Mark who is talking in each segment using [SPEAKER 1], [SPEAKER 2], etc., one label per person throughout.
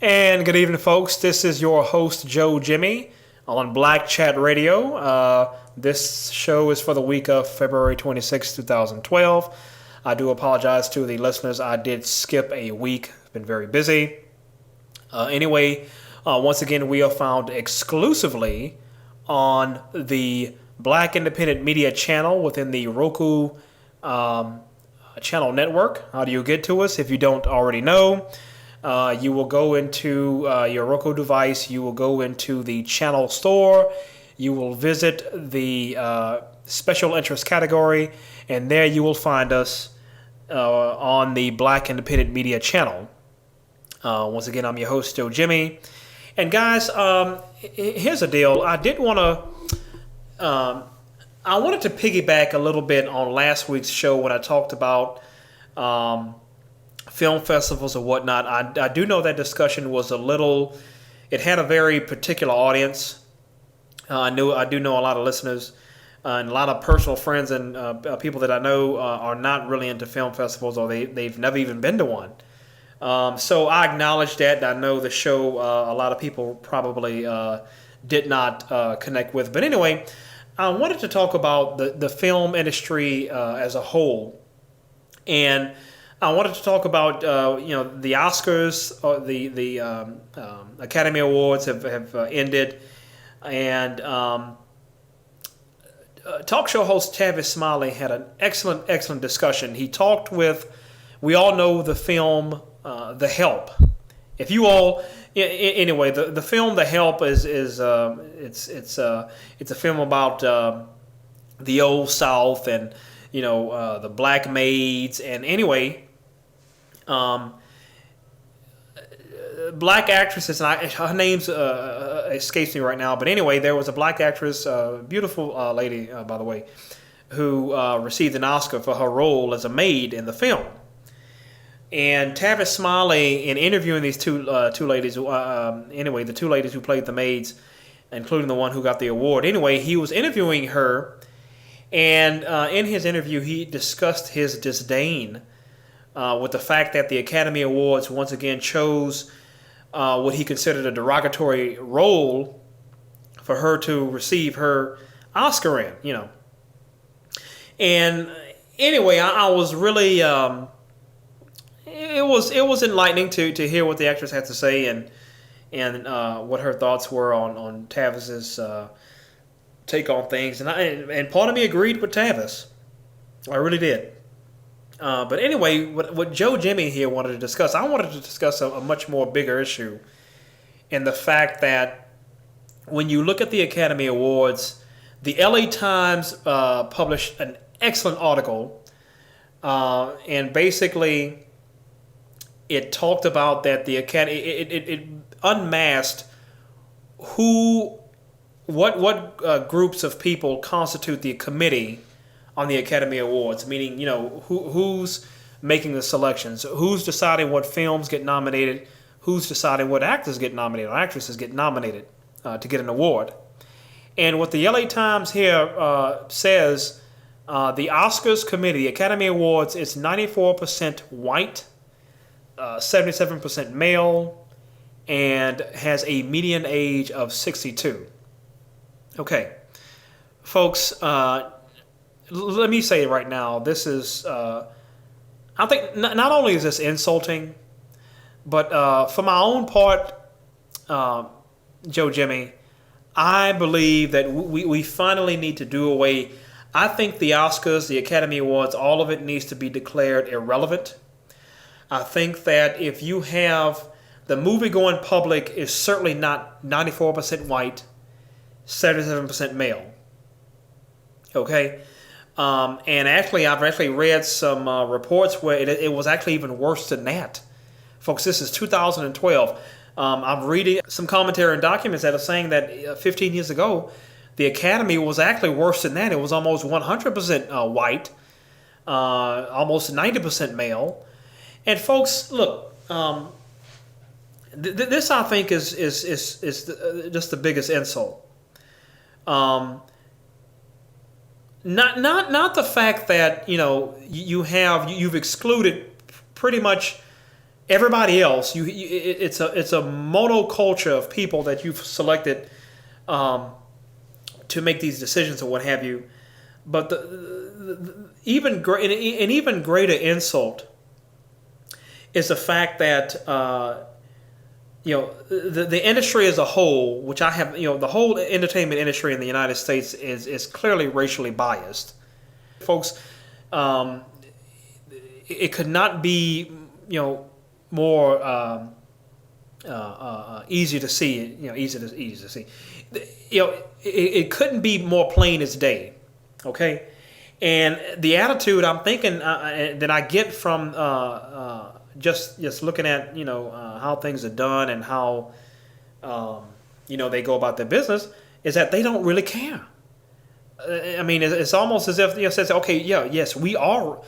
[SPEAKER 1] And good evening, folks. This is your host, Joe Jimmy, on Black Chat Radio. This show is for the week of February 26, 2012. I do apologize to the listeners. I did skip a week. I've been very busy. Once again, we are found exclusively on the Black Independent Media channel within the Roku channel network. How do you get to us? If you don't already know, you will go into your Roku device. You will go into the channel store. You will visit the special interest category, and there you will find us on the Black Independent Media channel. Once again, I'm your host, Joe Jimmy. And guys, here's the deal. I wanted to piggyback a little bit on last week's show when I talked about film festivals and whatnot. I do know that discussion was it had a very particular audience. I do know a lot of listeners and a lot of personal friends and people that I know are not really into film festivals, or they've never even been to one. So I acknowledge that, and I know the show a lot of people probably did not connect with. But anyway, I wanted to talk about the film industry as a whole, and I wanted to talk about the Oscars, the Academy Awards have ended, and talk show host Tavis Smiley had an excellent discussion. He talked with, we all know the film The Help. If you all, anyway, the film The Help is it's a film about the old South and the black maids, and anyway, black actresses, and her name's escapes me right now, but anyway, there was a black actress, beautiful lady by the way, who received an Oscar for her role as a maid in the film. And Tavis Smiley, in interviewing these two ladies, the two ladies who played the maids, including the one who got the award. Anyway, he was interviewing her, and in his interview, he discussed his disdain with the fact that the Academy Awards once again chose what he considered a derogatory role for her to receive her Oscar in. And anyway, I was really. It was enlightening to hear what the actress had to say and what her thoughts were on Tavis's take on things, and part of me agreed with Tavis. I really did. But anyway, what Joe Jimmy here wanted to discuss, I wanted to discuss a much more bigger issue, in the fact that when you look at the Academy Awards, the LA Times published an excellent article, and basically it talked about that the Academy, it unmasked what groups of people constitute the committee on the Academy Awards, meaning, who's making the selections, who's deciding what films get nominated, who's deciding what actors get nominated or actresses get nominated to get an award. And what the LA Times here says, the Oscars committee, the Academy Awards, is 94% white, 77% male, and has a median age of 62. Okay, folks, let me say right now, this is, I think not only is this insulting, but for my own part, Joe Jimmy, I believe that we finally need to do away. I think the Oscars, the Academy Awards, all of it needs to be declared irrelevant. I think that if you have the movie-going public is certainly not 94% white, 77% male. Okay? And actually, I've read some reports where it was actually even worse than that. Folks, this is 2012. I'm reading some commentary and documents that are saying that 15 years ago, the Academy was actually worse than that. It was almost 100% white, almost 90% male. And folks, look, this I think is just the biggest insult. Not the fact that you've excluded pretty much everybody else, it's a monoculture of people that you've selected to make these decisions or what have you. But an even greater insult is the fact that the industry as a whole, which I have, the whole entertainment industry in the United States is clearly racially biased. Folks, it could not be, more easy to see. Easy to see. It couldn't be more plain as day. Okay, and the attitude I'm thinking that I get from just looking at how things are done and how they go about their business is that they don't really care. I mean, it's almost as if it says, okay, yes, we are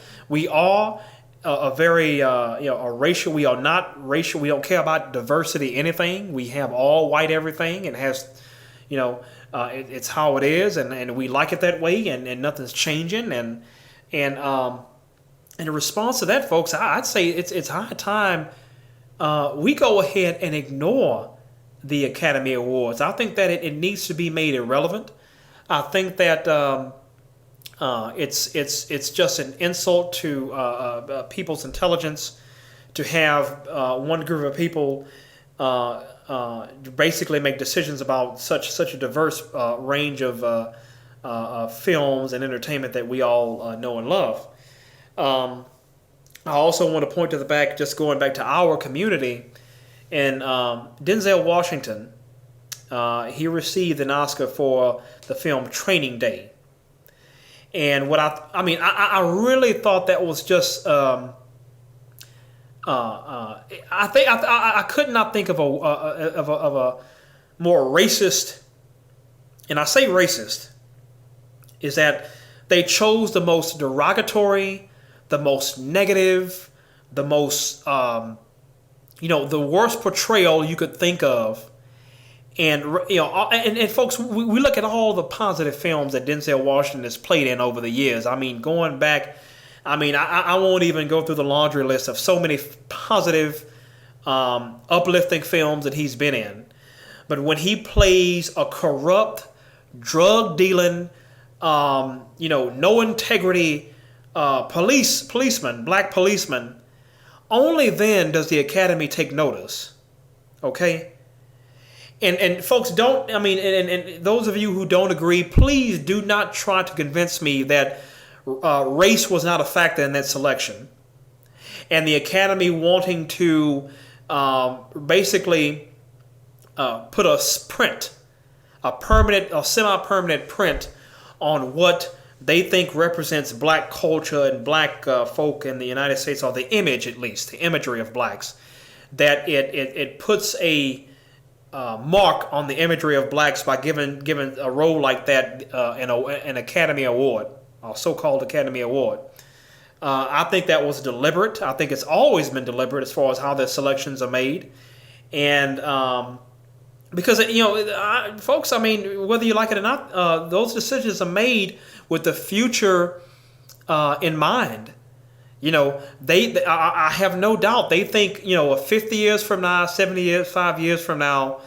[SPEAKER 1] a very a racial. We are not racial. We don't care about diversity, anything. We have all white everything, and has it's how it is, and we like it that way, and nothing's changing, and in response to that, folks, I'd say it's high time we go ahead and ignore the Academy Awards. I think that it needs to be made irrelevant. I think that it's just an insult to people's intelligence to have one group of people basically make decisions about such a diverse range of films and entertainment that we all know and love. I also want to point to the back, just going back to our community, and Denzel Washington. He received an Oscar for the film Training Day, and what I really thought that was just I could not think of a more racist, and I say racist, is that they chose the most derogatory, the most negative, the most the worst portrayal you could think of. And and folks, we look at all the positive films that Denzel Washington has played in over the years. I mean, going back, I won't even go through the laundry list of so many positive, uplifting films that he's been in. But when he plays a corrupt, drug-dealing, no integrity policeman, black policeman, only then does the Academy take notice. Okay? And folks, and those of you who don't agree, please do not try to convince me that race was not a factor in that selection. And the Academy wanting to basically put a print, a permanent or semi-permanent print on what they think represents black culture and black folk in the United States, or the image, at least, the imagery of blacks, that it puts a mark on the imagery of blacks by giving a role like that an Academy Award, a so-called Academy Award. I think that was deliberate. I think it's always been deliberate as far as how the selections are made, and because folks, whether you like it or not, those decisions are made with the future in mind. I have no doubt they think 50 years from now, 70 years, 5 years from now,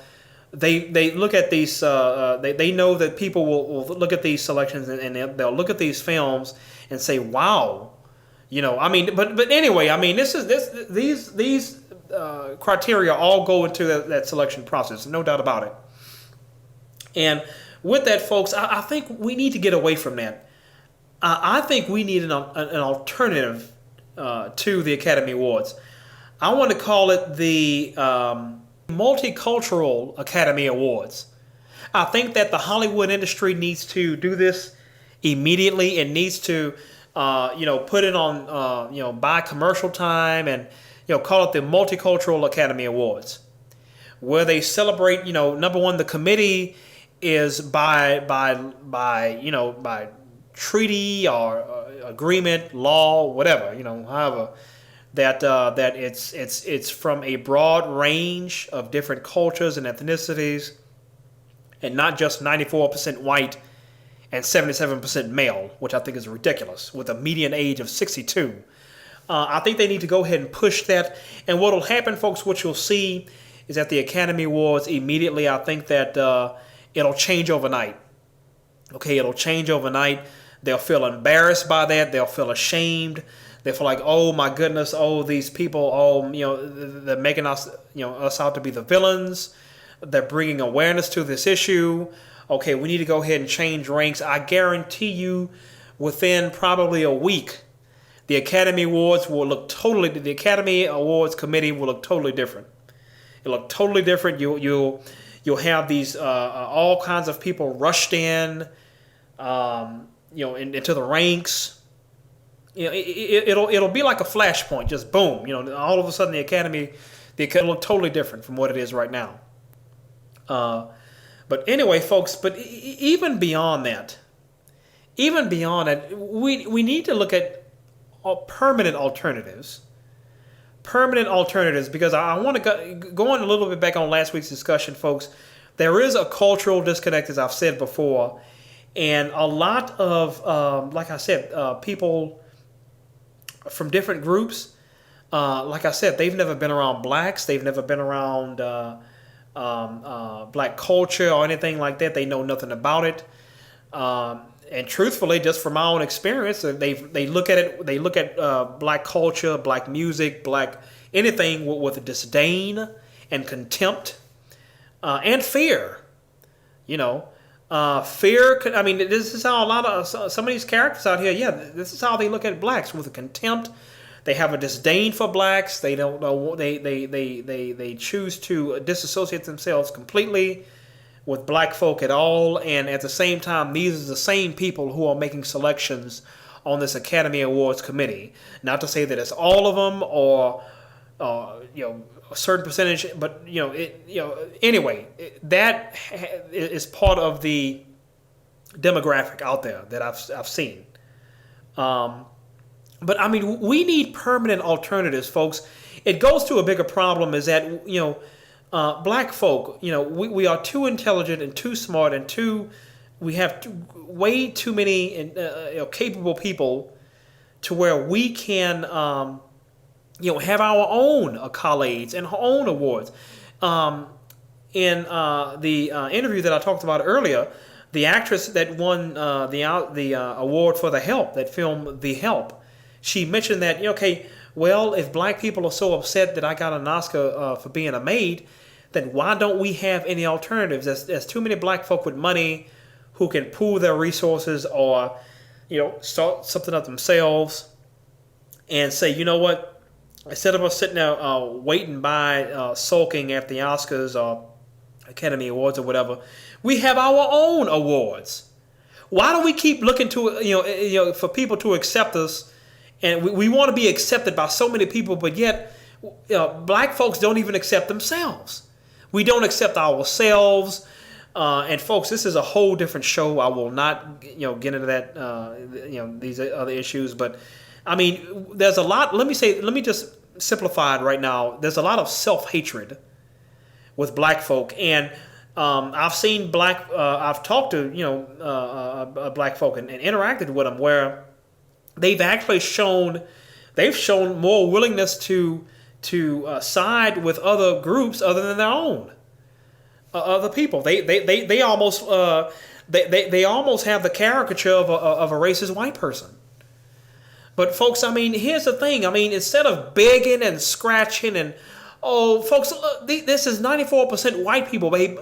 [SPEAKER 1] they look at these. They know that people will look at these selections and they'll look at these films and say, "Wow." But anyway, these criteria all go into that selection process, no doubt about it. And with that, folks, I think we need to get away from that. I think we need an alternative to the Academy Awards. I want to call it the Multicultural Academy Awards. I think that the Hollywood industry needs to do this immediately. It needs to put it on, buy commercial time and, call it the Multicultural Academy Awards, where they celebrate, number one, the committee is by treaty or agreement, law, whatever, however, that it's from a broad range of different cultures and ethnicities, and not just 94% white and 77% male, which I think is ridiculous, with a median age of 62. I think they need to go ahead and push that. And what will happen, folks, what you'll see is at the Academy Awards immediately, I think that it'll change overnight. Okay, it'll change overnight. They'll feel embarrassed by that. They'll feel ashamed. They feel like, oh my goodness, oh these people, oh they're making us us out to be the villains. They're bringing awareness to this issue. Okay, we need to go ahead and change ranks. I guarantee you, within probably a week, the Academy Awards will look totally. The Academy Awards committee will look totally different. It'll look totally different. You'll have these all kinds of people rushed in, into the ranks. It'll be like a flashpoint, just boom. All of a sudden the Academy will look totally different from what it is right now. But anyway, folks. But even beyond that, we need to look at permanent alternatives. Because I want to go on a little bit back on last week's discussion, folks. There is a cultural disconnect, as I've said before, and a lot of, like I said, people from different groups. Like I said, they've never been around blacks. They've never been around black culture or anything like that. They know nothing about it. And truthfully, just from my own experience, they look at it. They look at black culture, black music, black anything with disdain and contempt and fear. Fear. I mean, this is how a lot of some of these characters out here. Yeah, this is how they look at blacks, with a contempt. They have a disdain for blacks. They don't know. They choose to disassociate themselves completely with black folk at all. And at the same time, these are the same people who are making selections on this Academy Awards committee. Not to say that it's all of them or a certain percentage, but anyway, that is part of the demographic out there that I've seen. But I mean, we need permanent alternatives, folks. It goes to a bigger problem, is that black folk, we are too intelligent and too smart and we have way too many capable people to where we can have our own accolades and our own awards. In the interview that I talked about earlier, the actress that won the award for The Help, that film The Help, she mentioned that, if black people are so upset that I got an Oscar for being a maid, then why don't we have any alternatives? There's too many black folk with money who can pool their resources or, start something up themselves and say, you know what, instead of us sitting there waiting by, sulking at the Oscars or Academy Awards or whatever, we have our own awards. Why do we keep looking to, for people to accept us? And we want to be accepted by so many people, but yet black folks don't even accept themselves. We don't accept ourselves. And folks, this is a whole different show. I will not, get into that, these other issues. But I mean, there's a lot. Let me just simplify it right now. There's a lot of self-hatred with black folk, and I've seen I've talked to black folk and interacted with them where they've actually shown more willingness to side with other groups other than their own, other people. They almost they almost have the caricature of a racist white person. But folks, I mean, here's the thing. I mean, instead of begging and scratching and folks, this is 94% white people, babe.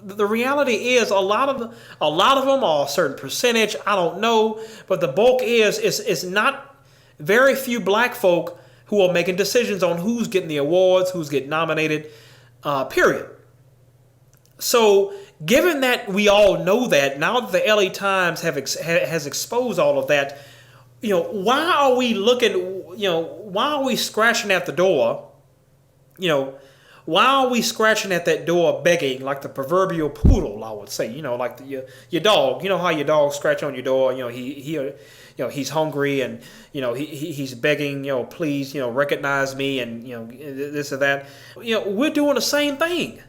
[SPEAKER 1] The reality is a lot of them are a certain percentage. I don't know, but the bulk is not very few black folk who are making decisions on who's getting the awards, who's getting nominated. Period. So, given that we all know that, now that the LA Times has exposed all of that, why are we looking? Why are we scratching at the door? Why are we scratching at that door begging like the proverbial poodle, I would say, like your dog. You know how your dog scratch on your door, he's hungry and, he's begging, please, recognize me and, this or that. We're doing the same thing.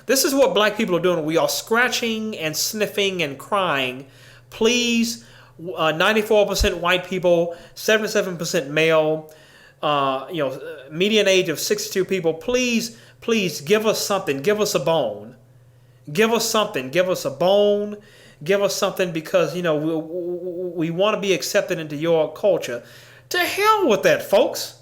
[SPEAKER 1] This is what black people are doing. We are scratching and sniffing and crying. Please 94% white people, 77% male, median age of 62 people. Please, please give us something. Give us a bone. Give us something. Give us a bone. Give us something because, we want to be accepted into your culture. To hell with that, folks.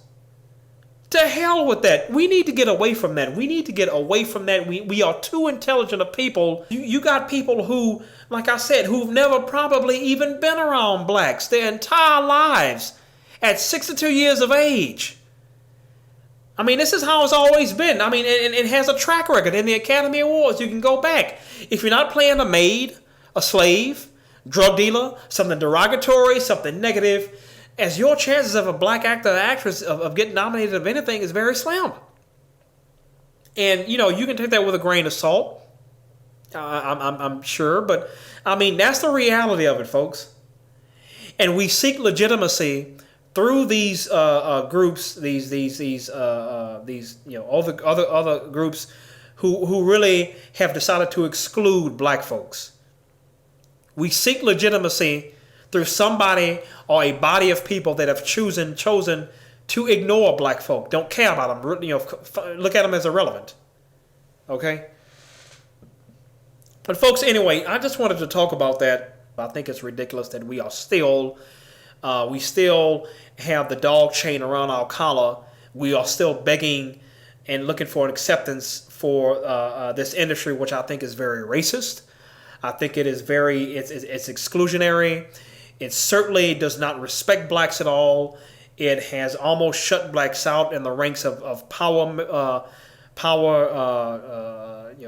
[SPEAKER 1] To hell with that. We need to get away from that. We need to get away from that. We are too intelligent of people. You got people who, like I said, who've never probably even been around blacks their entire lives at 62 years of age. I mean, this is how it's always been. I mean, it has a track record in the Academy Awards. You can go back. If you're not playing a maid, a slave, drug dealer, something derogatory, something negative, as your chances of a black actor or actress of getting nominated of anything is very slim. And, you can take that with a grain of salt. I'm sure. But, I mean, that's the reality of it, folks. And we seek legitimacy through these groups, these other groups who really have decided to exclude black folks. We seek legitimacy through somebody or a body of people that have chosen to ignore black folk, don't care about them, look at them as irrelevant. Okay? But folks, anyway, I just wanted to talk about that. I think it's ridiculous that we still have the dog chain around our collar. We are still begging and looking for an acceptance for this industry, which I think is very racist. I think it is it's exclusionary. It certainly does not respect blacks at all. It has almost shut blacks out in the ranks of power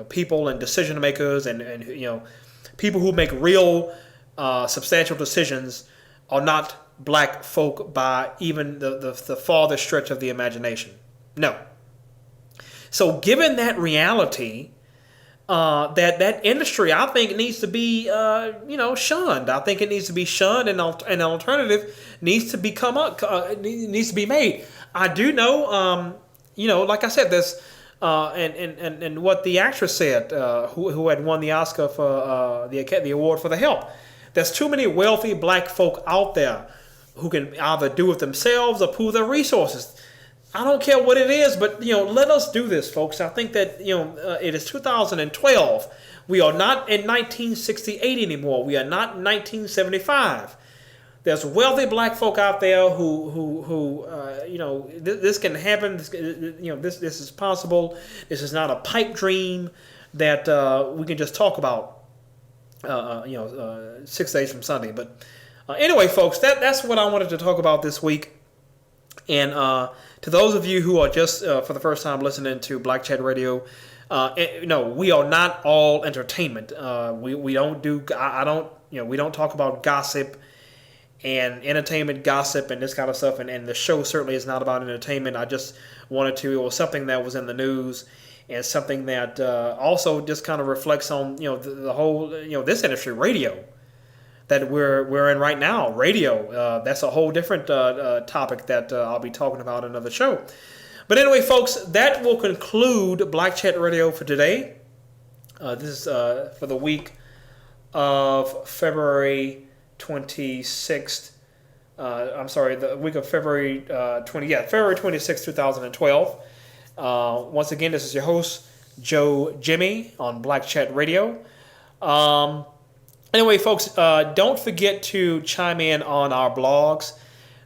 [SPEAKER 1] people and decision makers and people who make real substantial decisions are not black folk by even the farthest stretch of the imagination. No. So given that reality, that industry, I think, needs to be shunned. I think it needs to be shunned, and an alternative needs to needs to be made. I do know, like I said, there's and what the actress said, who had won the Oscar for the award for The Help. There's too many wealthy black folk out there who can either do it themselves or pool their resources. I don't care what it is, but let us do this, folks. I think that it is 2012. We are not in 1968 anymore. We are not in 1975. There's wealthy black folk out there who this can happen. This is possible. This is not a pipe dream that we can just talk about. 6 days from Sunday. But anyway, folks, that's what I wanted to talk about this week. And to those of you who are just for the first time listening to Black Chat Radio, we are not all entertainment. We don't do. We don't talk about gossip and entertainment gossip and this kind of stuff. And the show certainly is not about entertainment. I just wanted to. It was something that was in the news and something that also just kind of reflects on the whole this industry, radio, that we're in right now. Radio, that's a whole different topic that I'll be talking about in another show. But anyway, folks, that will conclude Black Chat Radio for today. This is for the week of February 26th. The week of February February 26th, 2012. Once again, this is your host, Joe Jimmy, on Black Chat Radio. Anyway, folks, don't forget to chime in on our blogs.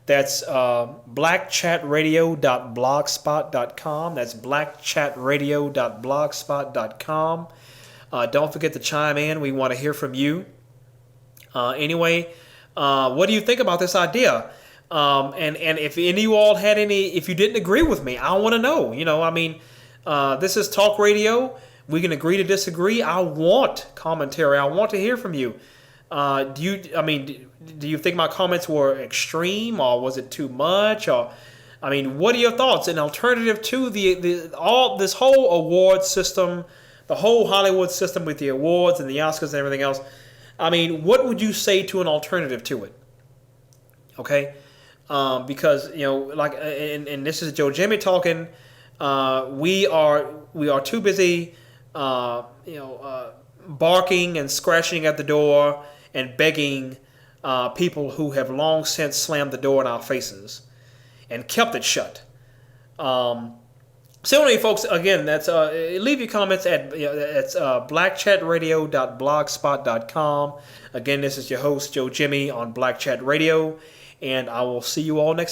[SPEAKER 1] That's blackchatradio.blogspot.com. That's blackchatradio.blogspot.com. Don't forget to chime in. We want to hear from you. Anyway, what do you think about this idea? And if any of you all had if you didn't agree with me, I want to know. This is talk radio. We can agree to disagree. I want commentary. I want to hear from you. Do you think my comments were extreme, or was it too much? Or, what are your thoughts? An alternative to this whole award system, the whole Hollywood system with the awards and the Oscars and everything else. What would you say to an alternative to it? Okay, because and this is Joe Jimmy talking. We are too busy. Barking and scratching at the door and begging people who have long since slammed the door in our faces and kept it shut. So anyway, folks, again, that's leave your comments at blackchatradio.blogspot.com. Again, this is your host, Joe Jimmy, on Black Chat Radio, and I will see you all next